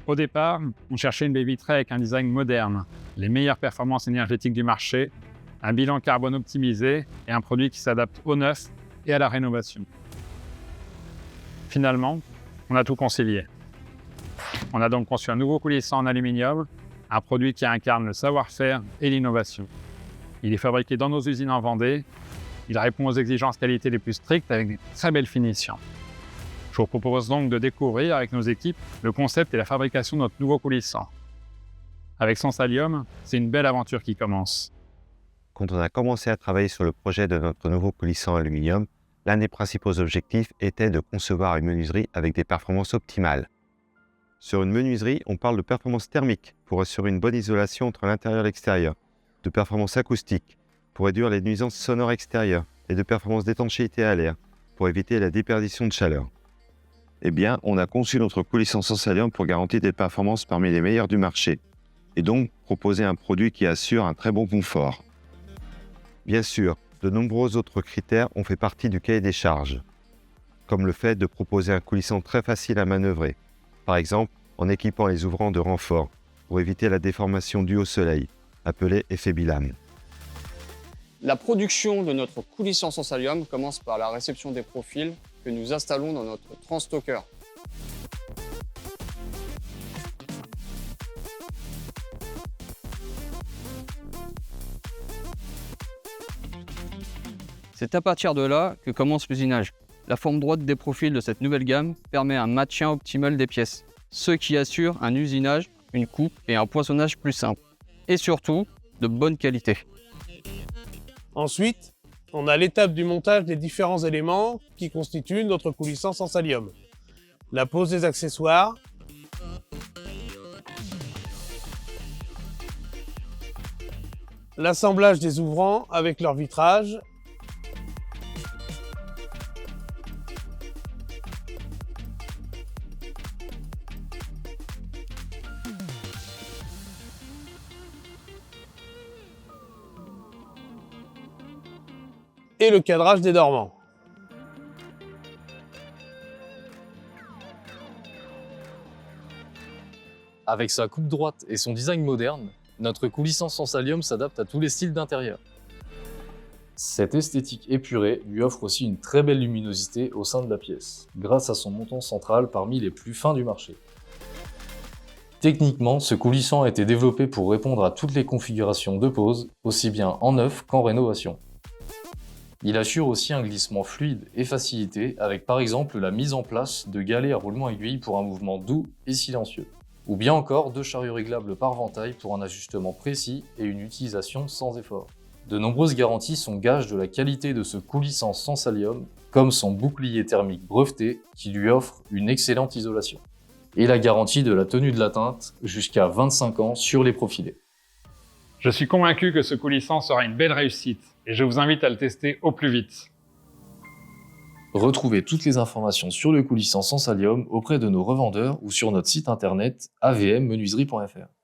Au départ, on cherchait une baie vitrée avec un design moderne, les meilleures performances énergétiques du marché, un bilan carbone optimisé et un produit qui s'adapte au neuf et à la rénovation. Finalement, on a tout concilié. On a donc conçu un nouveau coulissant en aluminium, un produit qui incarne le savoir-faire et l'innovation. Il est fabriqué dans nos usines en Vendée. Il répond aux exigences qualité les plus strictes avec des très belles finitions. Je vous propose donc de découvrir avec nos équipes le concept et la fabrication de notre nouveau coulissant. Avec Sensalium, c'est une belle aventure qui commence. Quand on a commencé à travailler sur le projet de notre nouveau coulissant aluminium, l'un des principaux objectifs était de concevoir une menuiserie avec des performances optimales. Sur une menuiserie, on parle de performance thermique pour assurer une bonne isolation entre l'intérieur et l'extérieur, de performance acoustique pour réduire les nuisances sonores extérieures et de performance d'étanchéité à l'air pour éviter la déperdition de chaleur. Eh bien, on a conçu notre coulissant Sensalium pour garantir des performances parmi les meilleures du marché et donc proposer un produit qui assure un très bon confort. Bien sûr, de nombreux autres critères ont fait partie du cahier des charges, comme le fait de proposer un coulissant très facile à manœuvrer, par exemple en équipant les ouvrants de renfort pour éviter la déformation due au soleil, appelé effet Bilham. La production de notre coulissant Sensalium commence par la réception des profils que nous installons dans notre transstocker. C'est à partir de là que commence l'usinage. La forme droite des profils de cette nouvelle gamme permet un maintien optimal des pièces, ce qui assure un usinage, une coupe et un poinçonnage plus simple. Et surtout, de bonne qualité. Ensuite, on a l'étape du montage des différents éléments qui constituent notre coulissant Sensalium. La pose des accessoires, l'assemblage des ouvrants avec leur vitrage, et le cadrage des dormants. Avec sa coupe droite et son design moderne, notre coulissant Sensalium s'adapte à tous les styles d'intérieur. Cette esthétique épurée lui offre aussi une très belle luminosité au sein de la pièce, grâce à son montant central parmi les plus fins du marché. Techniquement, ce coulissant a été développé pour répondre à toutes les configurations de pose, aussi bien en neuf qu'en rénovation. Il assure aussi un glissement fluide et facilité avec par exemple la mise en place de galets à roulement aiguille pour un mouvement doux et silencieux. Ou bien encore 2 chariots réglables par ventaille pour un ajustement précis et une utilisation sans effort. De nombreuses garanties sont gages de la qualité de ce coulissant Sensalium, comme son bouclier thermique breveté qui lui offre une excellente isolation. Et la garantie de la tenue de la teinte jusqu'à 25 ans sur les profilés. Je suis convaincu que ce coulissant sera une belle réussite et je vous invite à le tester au plus vite. Retrouvez toutes les informations sur le coulissant Sensalium auprès de nos revendeurs ou sur notre site internet avmmenuiserie.fr.